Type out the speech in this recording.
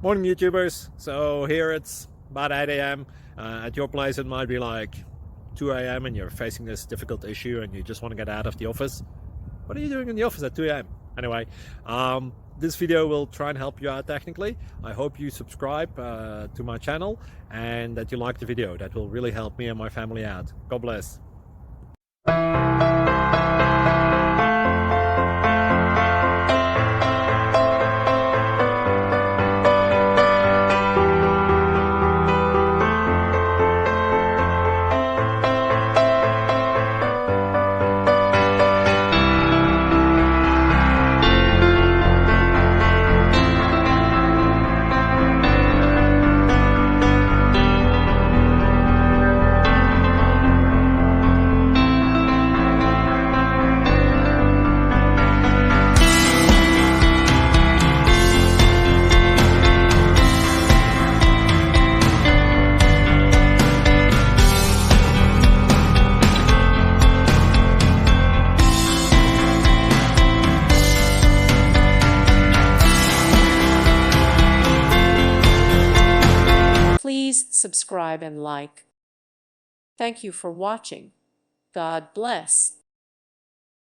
Morning YouTubers. So here it's about 8 a.m. At your place it might be like 2 a.m. and you're facing this difficult issue and you just want to get out of the office. What are you doing in the office at 2 a.m.? Anyway, this video will try and help you out technically. I hope you subscribe to my channel and that you like the video. That will really help me and my family out. God bless. Please subscribe and like. Thank you for watching. God bless.